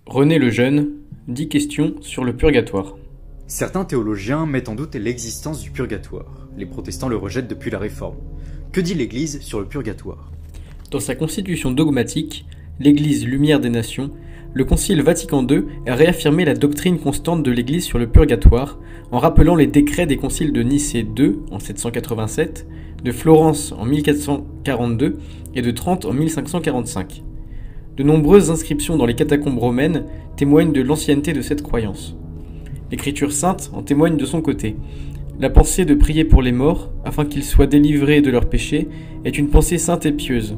René le Jeune, 10 questions sur le purgatoire. Certains théologiens mettent en doute l'existence du purgatoire. Les protestants le rejettent depuis la Réforme. Que dit l'Église sur le purgatoire? Dans sa constitution dogmatique, l'Église lumière des nations, le Concile Vatican II a réaffirmé la doctrine constante de l'Église sur le purgatoire en rappelant les décrets des conciles de Nicée II en 787, de Florence en 1442 et de Trente en 1545. De nombreuses inscriptions dans les catacombes romaines témoignent de l'ancienneté de cette croyance. L'Écriture sainte en témoigne de son côté. La pensée de prier pour les morts, afin qu'ils soient délivrés de leurs péchés, est une pensée sainte et pieuse,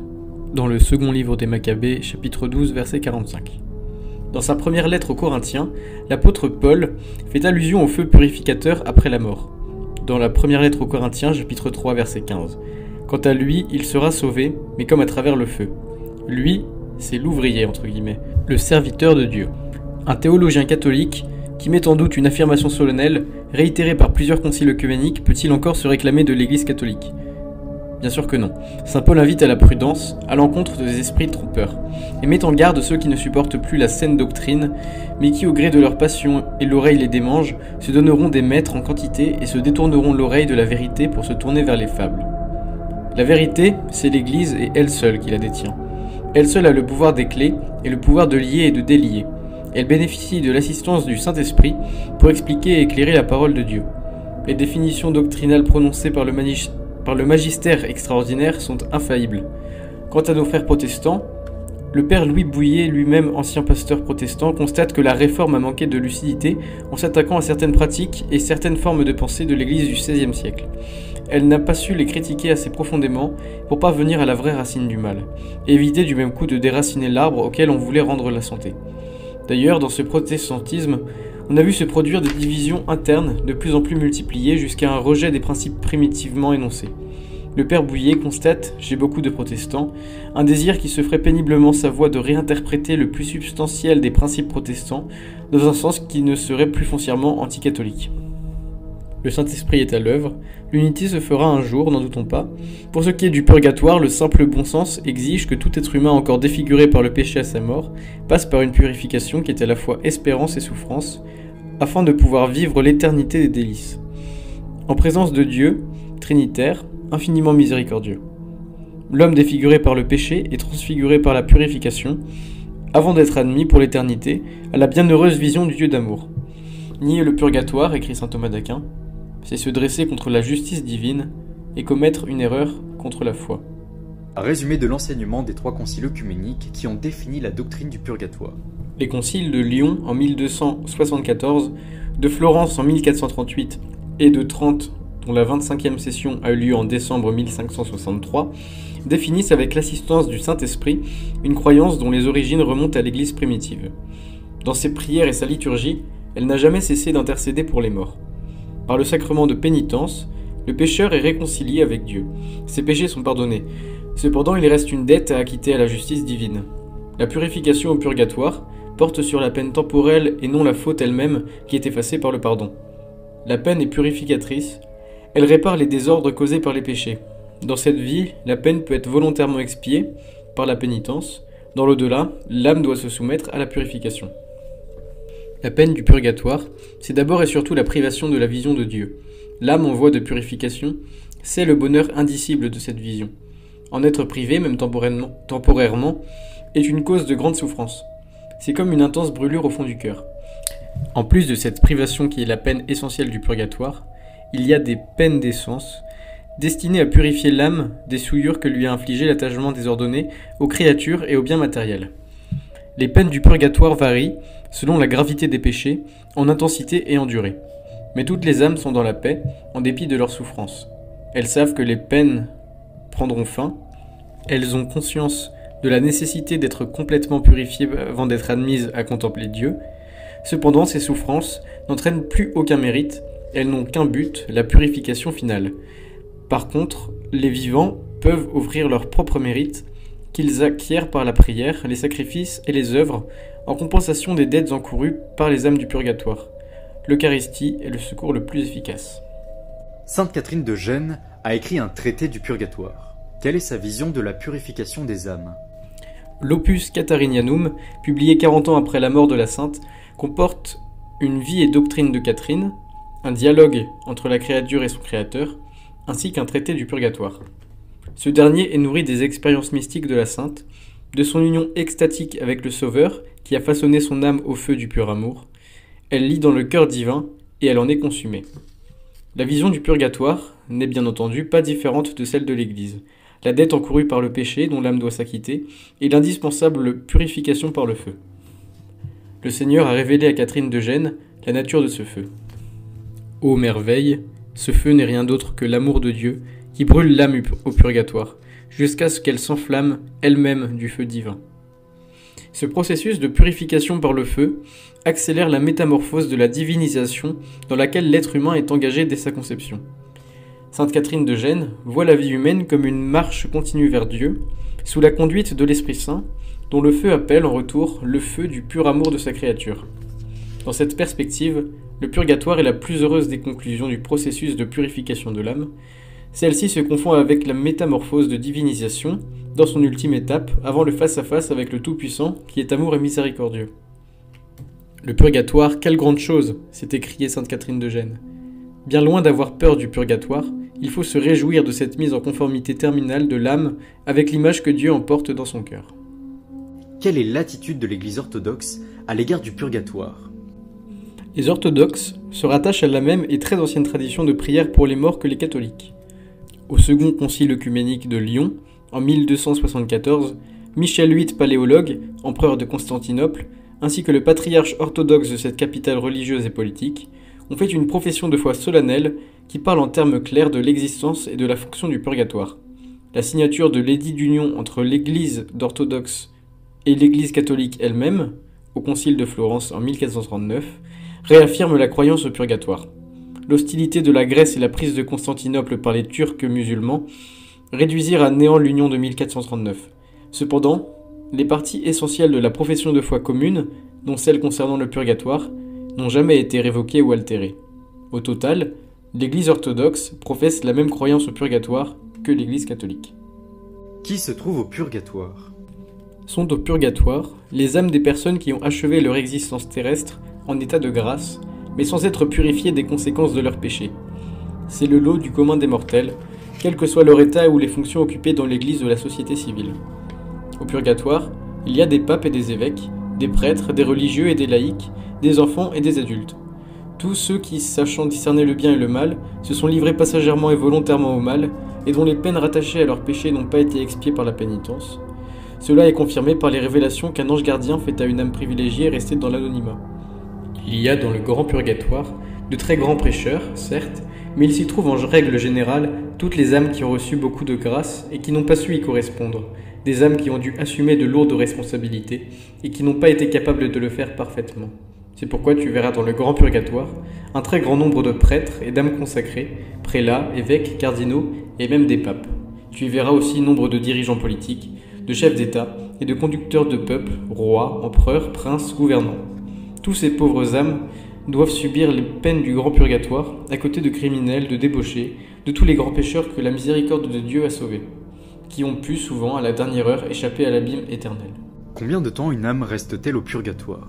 dans le second livre des Maccabées, chapitre 12, verset 45. Dans sa première lettre aux Corinthiens, l'apôtre Paul fait allusion au feu purificateur après la mort. Dans la première lettre aux Corinthiens, chapitre 3, verset 15. Quant à lui, il sera sauvé, mais comme à travers le feu. Lui, c'est l'ouvrier, entre guillemets, le serviteur de Dieu. Un théologien catholique qui met en doute une affirmation solennelle, réitérée par plusieurs conciles œcuméniques, peut-il encore se réclamer de l'Église catholique? Bien sûr que non. Saint Paul invite à la prudence, à l'encontre des esprits trompeurs, et met en garde ceux qui ne supportent plus la saine doctrine, mais qui, au gré de leur passion et l'oreille les démange, se donneront des maîtres en quantité et se détourneront l'oreille de la vérité pour se tourner vers les fables. La vérité, c'est l'Église et elle seule qui la détient. Elle seule a le pouvoir des clés et le pouvoir de lier et de délier. Elle bénéficie de l'assistance du Saint-Esprit pour expliquer et éclairer la parole de Dieu. Les définitions doctrinales prononcées par le magistère extraordinaire sont infaillibles. Quant à nos frères protestants, le père Louis Bouillet, lui-même ancien pasteur protestant, constate que la Réforme a manqué de lucidité en s'attaquant à certaines pratiques et certaines formes de pensée de l'Église du XVIe siècle. Elle n'a pas su les critiquer assez profondément pour parvenir à la vraie racine du mal, et éviter du même coup de déraciner l'arbre auquel on voulait rendre la santé. D'ailleurs, dans ce protestantisme, on a vu se produire des divisions internes de plus en plus multipliées jusqu'à un rejet des principes primitivement énoncés. Le père Bouillet constate, chez beaucoup de protestants, un désir qui se ferait péniblement sa voix de réinterpréter le plus substantiel des principes protestants dans un sens qui ne serait plus foncièrement anticatholique. Le Saint-Esprit est à l'œuvre, l'unité se fera un jour, n'en doutons pas. Pour ce qui est du purgatoire, le simple bon sens exige que tout être humain encore défiguré par le péché à sa mort passe par une purification qui est à la fois espérance et souffrance, afin de pouvoir vivre l'éternité des délices. En présence de Dieu, trinitaire, infiniment miséricordieux. L'homme défiguré par le péché est transfiguré par la purification, avant d'être admis pour l'éternité à la bienheureuse vision du Dieu d'amour. Nier le purgatoire, écrit saint Thomas d'Aquin, c'est se dresser contre la justice divine et commettre une erreur contre la foi. Résumé de l'enseignement des trois conciles œcuméniques qui ont défini la doctrine du purgatoire. Les conciles de Lyon en 1274, de Florence en 1438 et de Trente, dont la 25e session a eu lieu en décembre 1563, définissent avec l'assistance du Saint-Esprit une croyance dont les origines remontent à l'Église primitive. Dans ses prières et sa liturgie, elle n'a jamais cessé d'intercéder pour les morts. Par le sacrement de pénitence, le pécheur est réconcilié avec Dieu. Ses péchés sont pardonnés. Cependant, il reste une dette à acquitter à la justice divine. La purification au purgatoire porte sur la peine temporelle et non la faute elle-même qui est effacée par le pardon. La peine est purificatrice. Elle répare les désordres causés par les péchés. Dans cette vie, la peine peut être volontairement expiée par la pénitence. Dans l'au-delà, l'âme doit se soumettre à la purification. La peine du purgatoire, c'est d'abord et surtout la privation de la vision de Dieu. L'âme en voie de purification, c'est le bonheur indicible de cette vision. En être privé, même temporairement, est une cause de grande souffrance. C'est comme une intense brûlure au fond du cœur. En plus de cette privation qui est la peine essentielle du purgatoire, il y a des peines d'essence, destinées à purifier l'âme des souillures que lui a infligées l'attachement désordonné aux créatures et aux biens matériels. Les peines du purgatoire varient, selon la gravité des péchés, en intensité et en durée. Mais toutes les âmes sont dans la paix, en dépit de leurs souffrances. Elles savent que les peines prendront fin, elles ont conscience de la nécessité d'être complètement purifiées avant d'être admises à contempler Dieu. Cependant, ces souffrances n'entraînent plus aucun mérite, elles n'ont qu'un but, la purification finale. Par contre, les vivants peuvent offrir leur propre mérite, qu'ils acquièrent par la prière, les sacrifices et les œuvres, en compensation des dettes encourues par les âmes du purgatoire. L'Eucharistie est le secours le plus efficace. Sainte Catherine de Gênes a écrit un traité du purgatoire. Quelle est sa vision de la purification des âmes? L'Opus Catharinianum, publié 40 ans après la mort de la sainte, comporte une vie et doctrine de Catherine, un dialogue entre la créature et son créateur, ainsi qu'un traité du purgatoire. Ce dernier est nourri des expériences mystiques de la sainte, de son union extatique avec le Sauveur, qui a façonné son âme au feu du pur amour. Elle lit dans le cœur divin, et elle en est consumée. La vision du purgatoire n'est bien entendu pas différente de celle de l'Église. La dette encourue par le péché dont l'âme doit s'acquitter, et l'indispensable purification par le feu. Le Seigneur a révélé à Catherine de Gênes la nature de ce feu. Ô merveille, ce feu n'est rien d'autre que l'amour de Dieu qui brûle l'âme au purgatoire, jusqu'à ce qu'elle s'enflamme elle-même du feu divin. Ce processus de purification par le feu accélère la métamorphose de la divinisation dans laquelle l'être humain est engagé dès sa conception. Sainte Catherine de Gênes voit la vie humaine comme une marche continue vers Dieu, sous la conduite de l'Esprit Saint, dont le feu appelle en retour le feu du pur amour de sa créature. Dans cette perspective, le purgatoire est la plus heureuse des conclusions du processus de purification de l'âme. Celle-ci se confond avec la métamorphose de divinisation, dans son ultime étape, avant le face-à-face avec le Tout-Puissant, qui est amour et miséricordieux. Le purgatoire, quelle grande chose, s'est écriée Sainte Catherine de Gênes. Bien loin d'avoir peur du purgatoire, il faut se réjouir de cette mise en conformité terminale de l'âme avec l'image que Dieu emporte dans son cœur. Quelle est l'attitude de l'Église orthodoxe à l'égard du purgatoire ? Les orthodoxes se rattachent à la même et très ancienne tradition de prière pour les morts que les catholiques. Au second concile œcuménique de Lyon, en 1274, Michel VIII Paléologue, empereur de Constantinople, ainsi que le patriarche orthodoxe de cette capitale religieuse et politique, ont fait une profession de foi solennelle qui parle en termes clairs de l'existence et de la fonction du purgatoire. La signature de l'édit d'union entre l'Église d'orthodoxe et l'Église catholique elle-même, au concile de Florence en 1439, réaffirme la croyance au purgatoire. L'hostilité de la Grèce et la prise de Constantinople par les Turcs musulmans réduisirent à néant l'union de 1439. Cependant, les parties essentielles de la profession de foi commune, dont celle concernant le purgatoire, n'ont jamais été révoquées ou altérées. Au total, l'Église orthodoxe professe la même croyance au purgatoire que l'Église catholique. Qui se trouve au purgatoire ? Sont au purgatoire les âmes des personnes qui ont achevé leur existence terrestre en état de grâce, mais sans être purifiées des conséquences de leurs péchés. C'est le lot du commun des mortels, quel que soit leur état ou les fonctions occupées dans l'Église de la société civile. Au purgatoire, il y a des papes et des évêques, des prêtres, des religieux et des laïcs, des enfants et des adultes. Tous ceux qui, sachant discerner le bien et le mal, se sont livrés passagèrement et volontairement au mal, et dont les peines rattachées à leurs péchés n'ont pas été expiées par la pénitence. Cela est confirmé par les révélations qu'un ange gardien fait à une âme privilégiée restée dans l'anonymat. Il y a dans le grand purgatoire de très grands prêcheurs, certes, mais il s'y trouve en règle générale toutes les âmes qui ont reçu beaucoup de grâce et qui n'ont pas su y correspondre, des âmes qui ont dû assumer de lourdes responsabilités et qui n'ont pas été capables de le faire parfaitement. C'est pourquoi tu verras dans le grand purgatoire un très grand nombre de prêtres et d'âmes consacrées, prélats, évêques, cardinaux et même des papes. Tu y verras aussi nombre de dirigeants politiques, de chefs d'État et de conducteurs de peuples, rois, empereurs, princes, gouvernants. Tous ces pauvres âmes doivent subir les peines du grand purgatoire, à côté de criminels, de débauchés, de tous les grands pécheurs que la miséricorde de Dieu a sauvés, qui ont pu souvent, à la dernière heure, échapper à l'abîme éternel. Combien de temps une âme reste-t-elle au purgatoire ?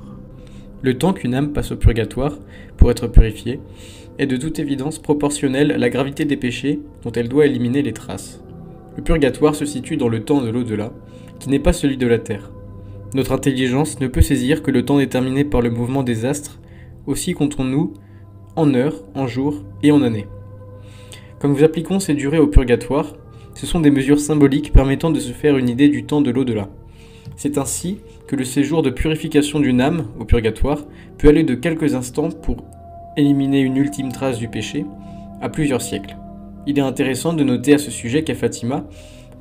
Le temps qu'une âme passe au purgatoire, pour être purifiée, est de toute évidence proportionnel à la gravité des péchés dont elle doit éliminer les traces. Le purgatoire se situe dans le temps de l'au-delà, qui n'est pas celui de la terre. Notre intelligence ne peut saisir que le temps déterminé par le mouvement des astres, aussi comptons-nous en heures, en jours et en années. Quand nous appliquons ces durées au purgatoire, ce sont des mesures symboliques permettant de se faire une idée du temps de l'au-delà. C'est ainsi que le séjour de purification d'une âme au purgatoire peut aller de quelques instants pour éliminer une ultime trace du péché à plusieurs siècles. Il est intéressant de noter à ce sujet qu'à Fatima,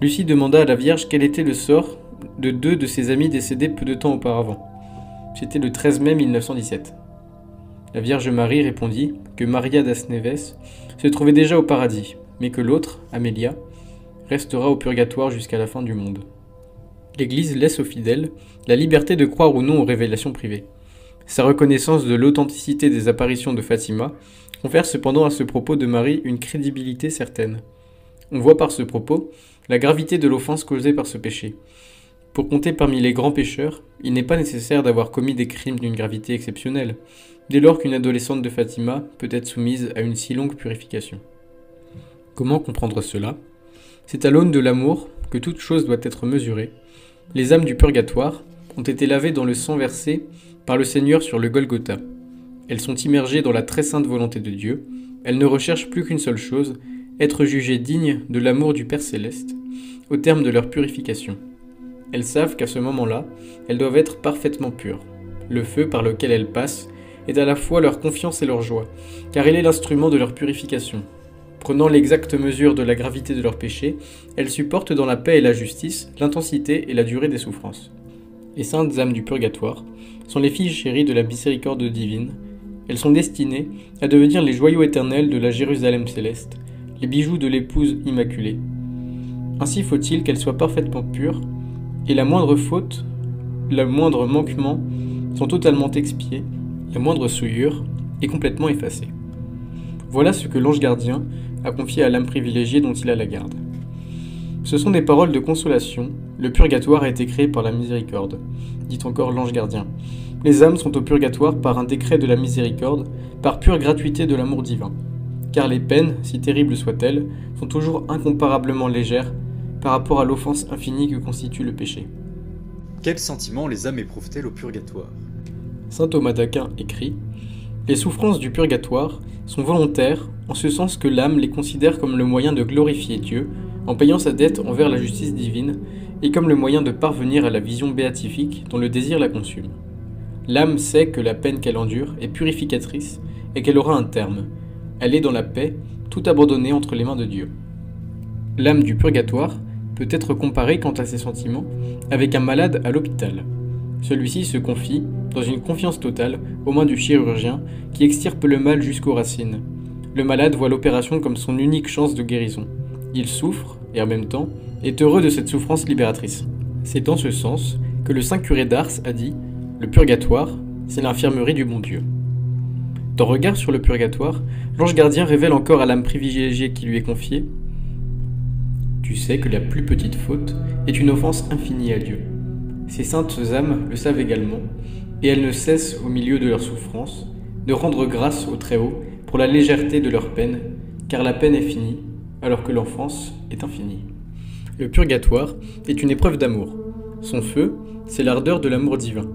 Lucie demanda à la Vierge quel était le sort de deux de ses amis décédés peu de temps auparavant. C'était le 13 mai 1917. La Vierge Marie répondit que Maria das Neves se trouvait déjà au paradis, mais que l'autre, Amélia, restera au purgatoire jusqu'à la fin du monde. L'Église laisse aux fidèles la liberté de croire ou non aux révélations privées. Sa reconnaissance de l'authenticité des apparitions de Fatima confère cependant à ce propos de Marie une crédibilité certaine. On voit par ce propos la gravité de l'offense causée par ce péché. Pour compter parmi les grands pécheurs, il n'est pas nécessaire d'avoir commis des crimes d'une gravité exceptionnelle, dès lors qu'une adolescente de Fatima peut être soumise à une si longue purification. Comment comprendre cela? C'est à l'aune de l'amour que toute chose doit être mesurée. Les âmes du purgatoire ont été lavées dans le sang versé par le Seigneur sur le Golgotha. Elles sont immergées dans la très sainte volonté de Dieu. Elles ne recherchent plus qu'une seule chose, être jugées dignes de l'amour du Père Céleste, au terme de leur purification. Elles savent qu'à ce moment-là, elles doivent être parfaitement pures. Le feu par lequel elles passent est à la fois leur confiance et leur joie, car il est l'instrument de leur purification. Prenant l'exacte mesure de la gravité de leurs péchés, elles supportent dans la paix et la justice l'intensité et la durée des souffrances. Les saintes âmes du purgatoire sont les filles chéries de la miséricorde divine. Elles sont destinées à devenir les joyaux éternels de la Jérusalem céleste, les bijoux de l'épouse immaculée. Ainsi faut-il qu'elles soient parfaitement pures, et la moindre faute, le moindre manquement sont totalement expiés, la moindre souillure est complètement effacée. Voilà ce que l'ange gardien a confié à l'âme privilégiée dont il a la garde. Ce sont des paroles de consolation. Le purgatoire a été créé par la miséricorde, dit encore l'ange gardien. Les âmes sont au purgatoire par un décret de la miséricorde, par pure gratuité de l'amour divin. Car les peines, si terribles soient-elles, sont toujours incomparablement légères par rapport à l'offense infinie que constitue le péché. Quels sentiments les âmes éprouvent-elles au purgatoire? Saint Thomas d'Aquin écrit « Les souffrances du purgatoire sont volontaires en ce sens que l'âme les considère comme le moyen de glorifier Dieu en payant sa dette envers la justice divine et comme le moyen de parvenir à la vision béatifique dont le désir la consume. L'âme sait que la peine qu'elle endure est purificatrice et qu'elle aura un terme. Elle est dans la paix, tout abandonnée entre les mains de Dieu. L'âme du purgatoire peut être comparée quant à ses sentiments avec un malade à l'hôpital. Celui-ci se confie, dans une confiance totale, aux mains du chirurgien qui extirpe le mal jusqu'aux racines. Le malade voit l'opération comme son unique chance de guérison. Il souffre, et en même temps, est heureux de cette souffrance libératrice. C'est dans ce sens que le saint curé d'Ars a dit « Le purgatoire, c'est l'infirmerie du bon Dieu ». Dans Regard sur le purgatoire, l'ange gardien révèle encore à l'âme privilégiée qui lui est confiée « Tu sais que la plus petite faute est une offense infinie à Dieu. Ces saintes âmes le savent également, et elles ne cessent, au milieu de leur souffrance, de rendre grâce au Très-Haut pour la légèreté de leur peine, car la peine est finie, alors que l'enfance est infinie. Le purgatoire est une épreuve d'amour. Son feu, c'est l'ardeur de l'amour divin.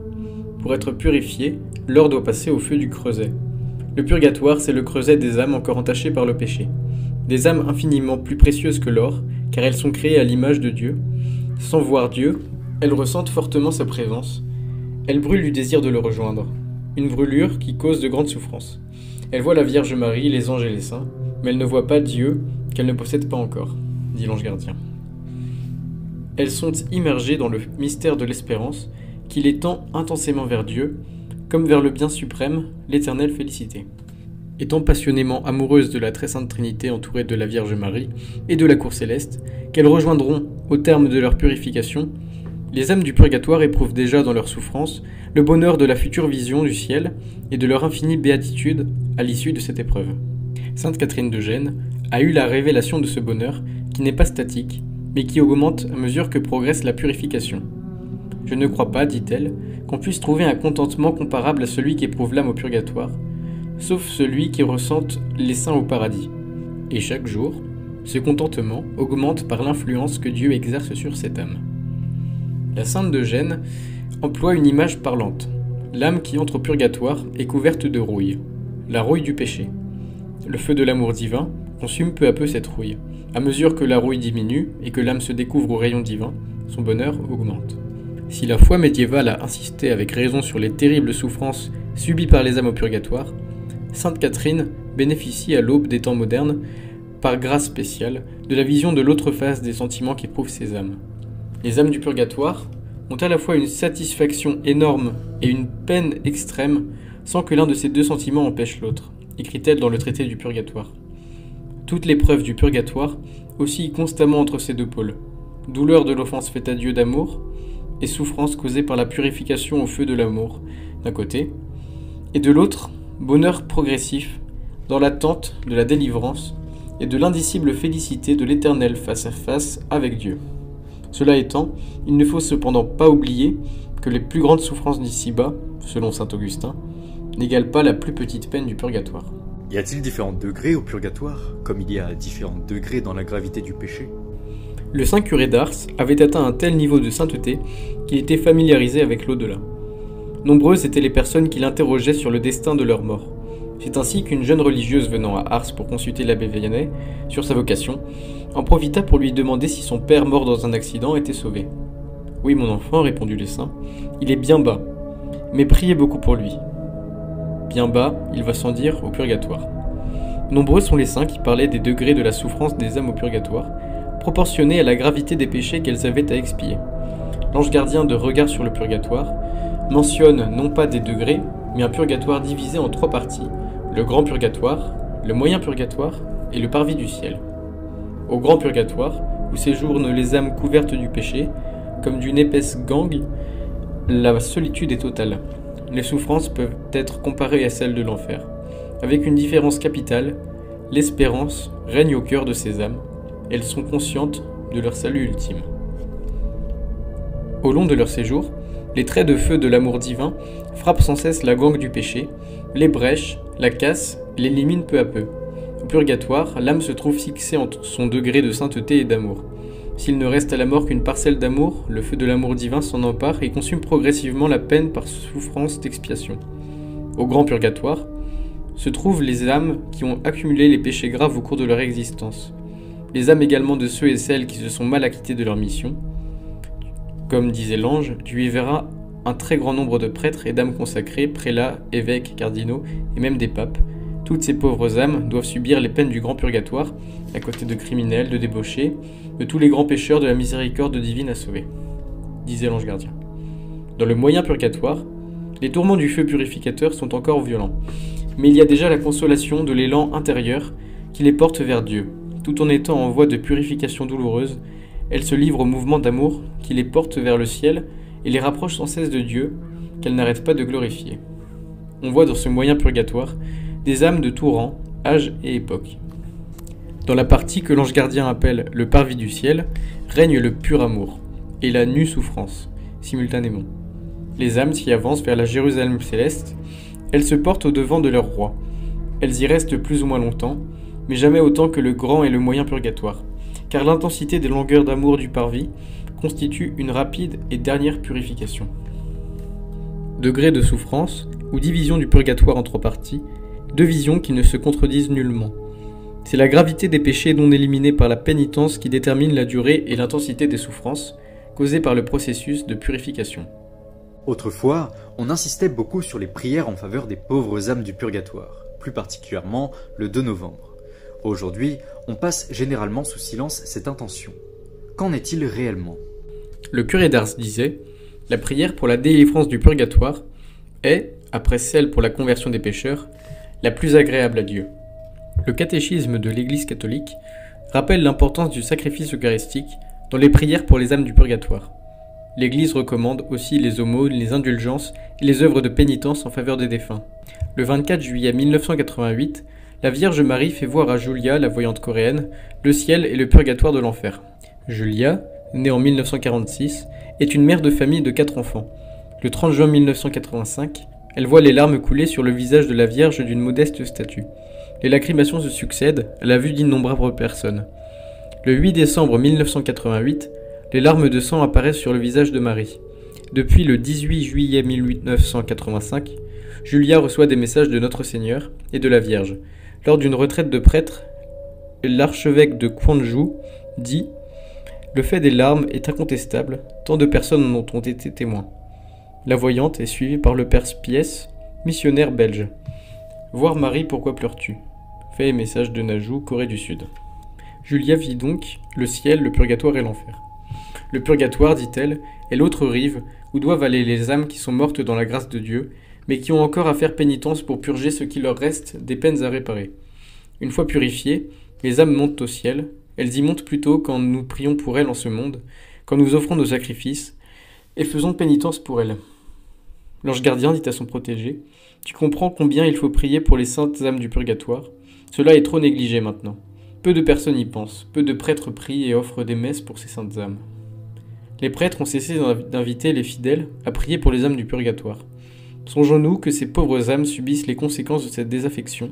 Pour être purifié, l'or doit passer au feu du creuset. Le purgatoire, c'est le creuset des âmes encore entachées par le péché. Des âmes infiniment plus précieuses que l'or, car elles sont créées à l'image de Dieu. Sans voir Dieu, elles ressentent fortement sa présence. Elles brûlent du désir de le rejoindre. Une brûlure qui cause de grandes souffrances. Elles voient la Vierge Marie, les anges et les saints, mais elles ne voient pas Dieu, qu'elles ne possèdent pas encore, dit l'ange gardien. Elles sont immergées dans le mystère de l'espérance qui les tend intensément vers Dieu, comme vers le bien suprême, l'éternelle félicité. Étant passionnément amoureuses de la très sainte Trinité entourée de la Vierge Marie et de la cour céleste, qu'elles rejoindront au terme de leur purification, les âmes du purgatoire éprouvent déjà dans leur souffrance le bonheur de la future vision du ciel et de leur infinie béatitude à l'issue de cette épreuve. Sainte Catherine de Gênes a eu la révélation de ce bonheur qui n'est pas statique, mais qui augmente à mesure que progresse la purification. Je ne crois pas, dit-elle, qu'on puisse trouver un contentement comparable à celui qu'éprouve l'âme au purgatoire, sauf celui qui ressentent les saints au paradis. Et chaque jour, ce contentement augmente par l'influence que Dieu exerce sur cette âme. La sainte de Gênes emploie une image parlante. L'âme qui entre au purgatoire est couverte de rouille, la rouille du péché. Le feu de l'amour divin consume peu à peu cette rouille. À mesure que la rouille diminue et que l'âme se découvre au rayon divin, son bonheur augmente. Si la foi médiévale a insisté avec raison sur les terribles souffrances subies par les âmes au purgatoire, Sainte Catherine bénéficie à l'aube des temps modernes, par grâce spéciale, de la vision de l'autre face des sentiments qu'éprouvent ces âmes. Les âmes du purgatoire ont à la fois une satisfaction énorme et une peine extrême, sans que l'un de ces deux sentiments empêche l'autre, écrit-elle dans le traité du purgatoire. Toute l'épreuve du purgatoire oscille constamment entre ces deux pôles, douleur de l'offense faite à Dieu d'amour, et souffrance causée par la purification au feu de l'amour, d'un côté, et de l'autre, bonheur progressif, dans l'attente de la délivrance et de l'indicible félicité de l'éternel face à face avec Dieu. Cela étant, il ne faut cependant pas oublier que les plus grandes souffrances d'ici-bas, selon saint Augustin, n'égalent pas la plus petite peine du purgatoire. Y a-t-il différents degrés au purgatoire, comme il y a différents degrés dans la gravité du péché? Le saint curé d'Ars avait atteint un tel niveau de sainteté qu'il était familiarisé avec l'au-delà. Nombreuses étaient les personnes qui l'interrogeaient sur le destin de leur mort. C'est ainsi qu'une jeune religieuse venant à Ars pour consulter l'abbé Vianney sur sa vocation, en profita pour lui demander si son père mort dans un accident était sauvé. « Oui, mon enfant, répondit le saint, il est bien bas, mais priez beaucoup pour lui. Bien bas, il va sans dire au purgatoire. » Nombreux sont les saints qui parlaient des degrés de la souffrance des âmes au purgatoire, proportionnés à la gravité des péchés qu'elles avaient à expier. L'ange gardien de Regard sur le purgatoire mentionne non pas des degrés, mais un purgatoire divisé en 3 parties, le grand purgatoire, le moyen purgatoire et le parvis du ciel. Au grand purgatoire, où séjournent les âmes couvertes du péché, comme d'une épaisse gangue, la solitude est totale. Les souffrances peuvent être comparées à celles de l'enfer. Avec une différence capitale, l'espérance règne au cœur de ces âmes. Elles sont conscientes de leur salut ultime. Au long de leur séjour, les traits de feu de l'amour divin frappent sans cesse la gangue du péché, les brèchent, la cassent, l'éliminent peu à peu. Au purgatoire, l'âme se trouve fixée entre son degré de sainteté et d'amour. S'il ne reste à la mort qu'une parcelle d'amour, le feu de l'amour divin s'en empare et consume progressivement la peine par souffrance d'expiation. Au grand purgatoire se trouvent les âmes qui ont accumulé les péchés graves au cours de leur existence. Les âmes également de ceux et celles qui se sont mal acquittés de leur mission. Comme disait l'ange, tu y verras un très grand nombre de prêtres et d'âmes consacrés, prélats, évêques, cardinaux et même des papes. Toutes ces pauvres âmes doivent subir les peines du grand purgatoire, à côté de criminels, de débauchés, de tous les grands pécheurs de la miséricorde divine à sauver, disait l'ange gardien. Dans le moyen purgatoire, les tourments du feu purificateur sont encore violents, mais il y a déjà la consolation de l'élan intérieur qui les porte vers Dieu. Tout en étant en voie de purification douloureuse, elles se livrent au mouvement d'amour qui les porte vers le ciel et les rapproche sans cesse de Dieu, qu'elles n'arrêtent pas de glorifier. On voit dans ce moyen purgatoire des âmes de tout rang, âge et époque. Dans la partie que l'ange gardien appelle le parvis du ciel, règne le pur amour et la nue souffrance, simultanément. Les âmes s'y avancent vers la Jérusalem céleste, elles se portent au devant de leur roi. Elles y restent plus ou moins longtemps, mais jamais autant que le grand et le moyen purgatoire, car l'intensité des longueurs d'amour du parvis constitue une rapide et dernière purification. Degré de souffrance, ou division du purgatoire en 3 parties, 2 visions qui ne se contredisent nullement. C'est la gravité des péchés non éliminés par la pénitence qui détermine la durée et l'intensité des souffrances causées par le processus de purification. Autrefois, on insistait beaucoup sur les prières en faveur des pauvres âmes du purgatoire, plus particulièrement le 2 novembre. Aujourd'hui, on passe généralement sous silence cette intention. Qu'en est-il réellement? Le curé d'Ars disait « La prière pour la délivrance du purgatoire est, après celle pour la conversion des pécheurs, la plus agréable à Dieu. » Le catéchisme de l'Église catholique rappelle l'importance du sacrifice eucharistique dans les prières pour les âmes du purgatoire. L'Église recommande aussi les aumônes, les indulgences et les œuvres de pénitence en faveur des défunts. Le 24 juillet 1988, la Vierge Marie fait voir à Julia, la voyante coréenne, le ciel et le purgatoire de l'enfer. Julia, née en 1946, est une mère de famille de 4 enfants. Le 30 juin 1985, elle voit les larmes couler sur le visage de la Vierge d'une modeste statue. Les lacrymations se succèdent à la vue d'innombrables personnes. Le 8 décembre 1988, les larmes de sang apparaissent sur le visage de Marie. Depuis le 18 juillet 1985, Julia reçoit des messages de Notre Seigneur et de la Vierge. Lors d'une retraite de prêtres, l'archevêque de Kwangju dit « Le fait des larmes est incontestable, tant de personnes en ont été témoins. » La voyante est suivie par le père Spies, missionnaire belge. « Voir Marie, pourquoi pleures-tu » Fait et message de Najou, Corée du Sud. Julia vit donc le ciel, le purgatoire et l'enfer. Le purgatoire, dit-elle, est l'autre rive où doivent aller les âmes qui sont mortes dans la grâce de Dieu, mais qui ont encore à faire pénitence pour purger ce qui leur reste des peines à réparer. Une fois purifiées, les âmes montent au ciel. Elles y montent plutôt quand nous prions pour elles en ce monde, quand nous offrons nos sacrifices, et faisons pénitence pour elles. L'ange gardien dit à son protégé « Tu comprends combien il faut prier pour les saintes âmes du purgatoire. Cela est trop négligé maintenant. Peu de personnes y pensent, peu de prêtres prient et offrent des messes pour ces saintes âmes. » Les prêtres ont cessé d'inviter les fidèles à prier pour les âmes du purgatoire. Songeons-nous que ces pauvres âmes subissent les conséquences de cette désaffection.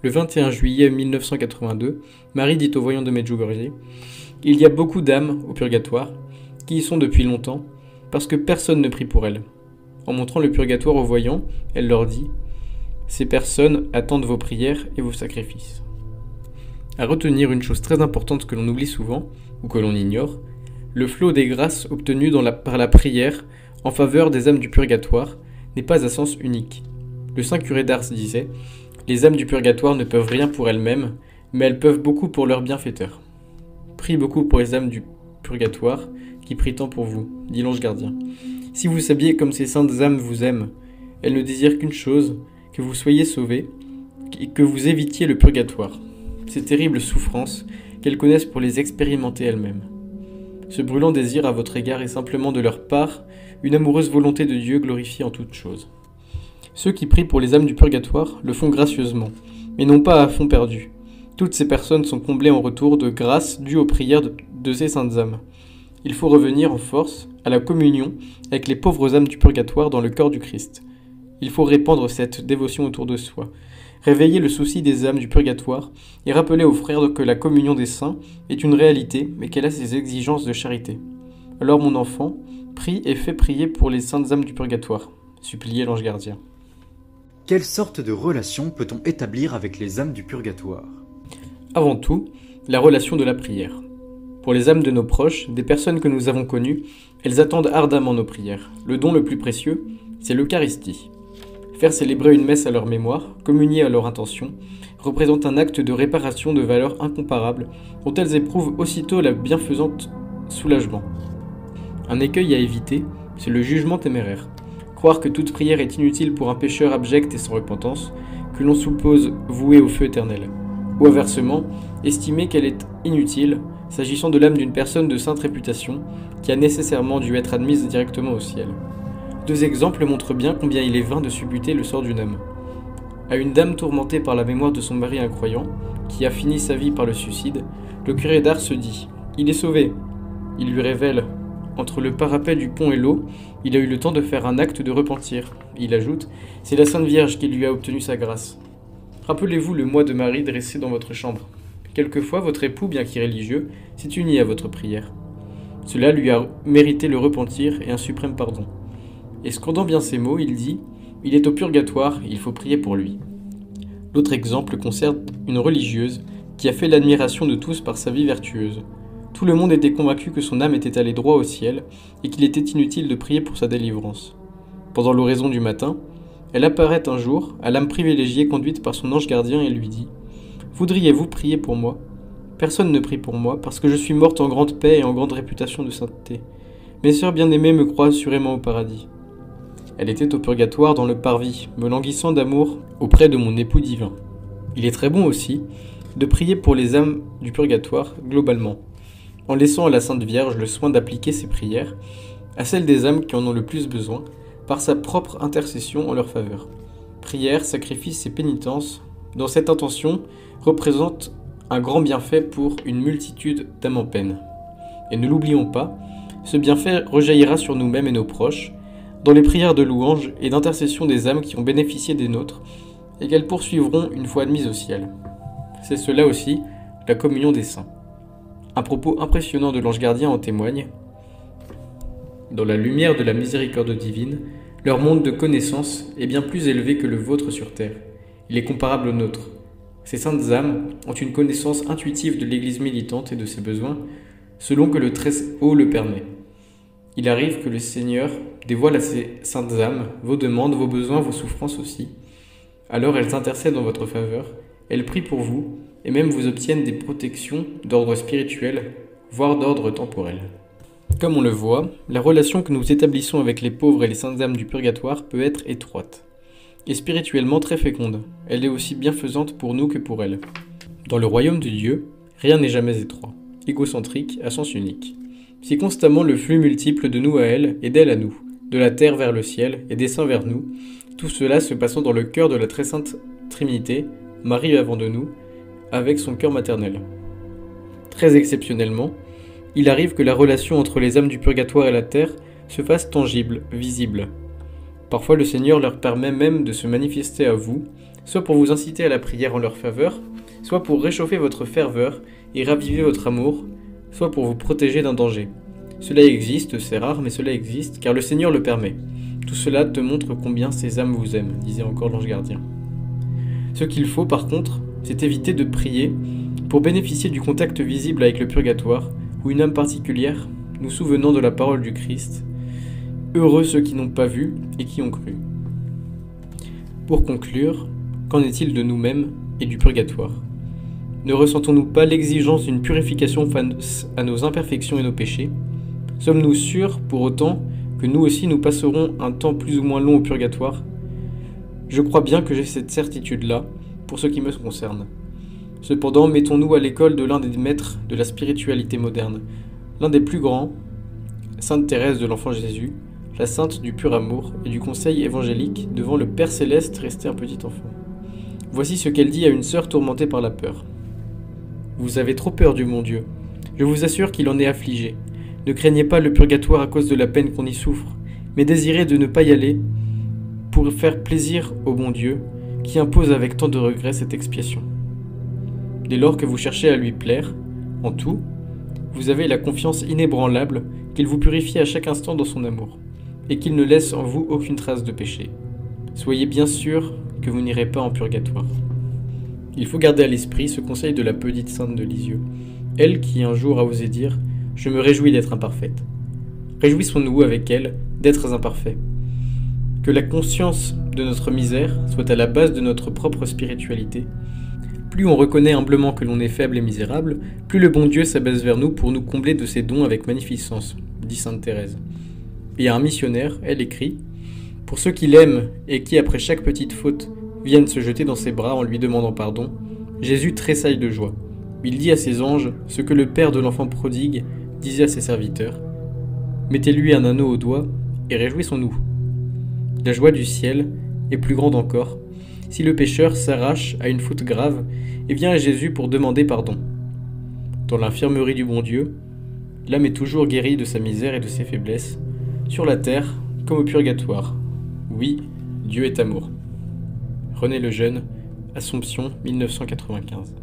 Le 21 juillet 1982, Marie dit au voyant de Medjugorje : « Il y a beaucoup d'âmes au purgatoire, qui y sont depuis longtemps, parce que personne ne prie pour elles. » En montrant le purgatoire aux voyants, elle leur dit : « Ces personnes attendent vos prières et vos sacrifices. » À retenir une chose très importante que l'on oublie souvent, ou que l'on ignore, le flot des grâces obtenues par la prière en faveur des âmes du purgatoire n'est pas à sens unique. Le saint curé d'Ars disait : « Les âmes du purgatoire ne peuvent rien pour elles-mêmes, mais elles peuvent beaucoup pour leur bienfaiteur. » Prie beaucoup pour les âmes du purgatoire, qui prient tant pour vous, dit l'ange gardien. Si vous saviez comme ces saintes âmes vous aiment, elles ne désirent qu'une chose, que vous soyez sauvés, et que vous évitiez le purgatoire, ces terribles souffrances qu'elles connaissent pour les expérimenter elles-mêmes. Ce brûlant désir à votre égard est simplement de leur part une amoureuse volonté de Dieu glorifiée en toutes choses. Ceux qui prient pour les âmes du purgatoire le font gracieusement, mais non pas à fond perdu. Toutes ces personnes sont comblées en retour de grâce due aux prières de ces saintes âmes. Il faut revenir en force à la communion avec les pauvres âmes du purgatoire dans le corps du Christ. Il faut répandre cette dévotion autour de soi, réveiller le souci des âmes du purgatoire et rappeler aux frères que la communion des saints est une réalité, mais qu'elle a ses exigences de charité. Alors mon enfant, prie et fais prier pour les saintes âmes du purgatoire, suppliait l'ange gardien. Quelle sorte de relation peut-on établir avec les âmes du purgatoire ? Avant tout, la relation de la prière. Pour les âmes de nos proches, des personnes que nous avons connues, elles attendent ardemment nos prières. Le don le plus précieux, c'est l'Eucharistie. Faire célébrer une messe à leur mémoire, communier à leur intention, représente un acte de réparation de valeur incomparable dont elles éprouvent aussitôt la bienfaisante soulagement. Un écueil à éviter, c'est le jugement téméraire. Croire que toute prière est inutile pour un pécheur abject et sans repentance, que l'on suppose voué au feu éternel. Ou inversement, estimer qu'elle est inutile, s'agissant de l'âme d'une personne de sainte réputation, qui a nécessairement dû être admise directement au ciel. Deux exemples montrent bien combien il est vain de supputer le sort d'une âme. À une dame tourmentée par la mémoire de son mari incroyant, qui a fini sa vie par le suicide, le curé d'Ars se dit : « Il est sauvé !» Il lui révèle : « Entre le parapet du pont et l'eau, il a eu le temps de faire un acte de repentir. » Il ajoute : « C'est la Sainte Vierge qui lui a obtenu sa grâce. » Rappelez-vous le moi de Marie dressé dans votre chambre. Quelquefois, votre époux, bien qu'irréligieux, s'est uni à votre prière. Cela lui a mérité le repentir et un suprême pardon. Et scandant bien ces mots, il dit : « Il est au purgatoire, il faut prier pour lui. » L'autre exemple concerne une religieuse qui a fait l'admiration de tous par sa vie vertueuse. Tout le monde était convaincu que son âme était allée droit au ciel et qu'il était inutile de prier pour sa délivrance. Pendant l'oraison du matin, elle apparaît un jour à l'âme privilégiée conduite par son ange gardien et lui dit : « Voudriez-vous prier pour moi ? Personne ne prie pour moi, parce que je suis morte en grande paix et en grande réputation de sainteté. Mes sœurs bien-aimées me croient assurément au paradis. » Elle était au purgatoire dans le parvis, me languissant d'amour auprès de mon époux divin. Il est très bon aussi de prier pour les âmes du purgatoire globalement, en laissant à la Sainte Vierge le soin d'appliquer ses prières à celles des âmes qui en ont le plus besoin, par sa propre intercession en leur faveur. Prière, sacrifice et pénitence, dans cette intention, représentent un grand bienfait pour une multitude d'âmes en peine. Et ne l'oublions pas, ce bienfait rejaillira sur nous-mêmes et nos proches, dans les prières de louange et d'intercession des âmes qui ont bénéficié des nôtres, et qu'elles poursuivront une fois admises au ciel. C'est cela aussi, la communion des saints. Un propos impressionnant de l'ange gardien en témoigne. Dans la lumière de la miséricorde divine, leur monde de connaissance est bien plus élevé que le vôtre sur terre. Il est comparable au nôtre. Ces saintes âmes ont une connaissance intuitive de l'Église militante et de ses besoins, selon que le Très-Haut le permet. Il arrive que le Seigneur dévoile à ces saintes âmes vos demandes, vos besoins, vos souffrances aussi. Alors elles intercèdent en votre faveur, elles prient pour vous, et même vous obtiennent des protections d'ordre spirituel, voire d'ordre temporel. Comme on le voit, la relation que nous établissons avec les pauvres et les saintes âmes du purgatoire peut être étroite, et spirituellement très féconde. Elle est aussi bienfaisante pour nous que pour elles. Dans le royaume de Dieu, rien n'est jamais étroit, égocentrique, à sens unique. C'est constamment le flux multiple de nous à elle et d'elle à nous, de la terre vers le ciel et des saints vers nous, tout cela se passant dans le cœur de la très sainte Trinité, Marie avant de nous, avec son cœur maternel. Très exceptionnellement, il arrive que la relation entre les âmes du purgatoire et la terre se fasse tangible, visible. Parfois le Seigneur leur permet même de se manifester à vous, soit pour vous inciter à la prière en leur faveur, soit pour réchauffer votre ferveur et raviver votre amour, soit pour vous protéger d'un danger. Cela existe, c'est rare, mais cela existe, car le Seigneur le permet. Tout cela te montre combien ces âmes vous aiment, disait encore l'ange gardien. Ce qu'il faut, par contre, c'est éviter de prier pour bénéficier du contact visible avec le purgatoire, ou une âme particulière, nous souvenant de la parole du Christ. Heureux ceux qui n'ont pas vu et qui ont cru. Pour conclure, qu'en est-il de nous-mêmes et du purgatoire ? Ne ressentons-nous pas l'exigence d'une purification face à nos imperfections et nos péchés ? Sommes-nous sûrs, pour autant, que nous aussi nous passerons un temps plus ou moins long au purgatoire ? Je crois bien que j'ai cette certitude-là, pour ce qui me concerne. Cependant, mettons-nous à l'école de l'un des maîtres de la spiritualité moderne, l'un des plus grands, Sainte Thérèse de l'Enfant Jésus, la sainte du pur amour et du conseil évangélique devant le Père Céleste resté un petit enfant. Voici ce qu'elle dit à une sœur tourmentée par la peur. « Vous avez trop peur du bon Dieu. Je vous assure qu'il en est affligé. Ne craignez pas le purgatoire à cause de la peine qu'on y souffre, mais désirez de ne pas y aller pour faire plaisir au bon Dieu qui impose avec tant de regret cette expiation. Dès lors que vous cherchez à lui plaire, en tout, vous avez la confiance inébranlable qu'il vous purifie à chaque instant dans son amour, et qu'il ne laisse en vous aucune trace de péché. Soyez bien sûr que vous n'irez pas en purgatoire. » Il faut garder à l'esprit ce conseil de la petite sainte de Lisieux, elle qui un jour a osé dire « Je me réjouis d'être imparfaite ». Réjouissons-nous avec elle d'être imparfaits. Que la conscience de notre misère soit à la base de notre propre spiritualité. Plus on reconnaît humblement que l'on est faible et misérable, plus le bon Dieu s'abaisse vers nous pour nous combler de ses dons avec magnificence, dit sainte Thérèse. Et à un missionnaire, elle écrit « Pour ceux qui l'aiment et qui, après chaque petite faute, viennent se jeter dans ses bras en lui demandant pardon, Jésus tressaille de joie. Il dit à ses anges ce que le père de l'enfant prodigue disait à ses serviteurs. Mettez-lui un anneau au doigt et réjouissons-nous. La joie du ciel est plus grande encore si le pécheur s'arrache à une faute grave et vient à Jésus pour demander pardon. Dans l'infirmerie du bon Dieu, l'âme est toujours guérie de sa misère et de ses faiblesses, sur la terre comme au purgatoire. Oui, Dieu est amour. René Lejeune, Assomption, 1995.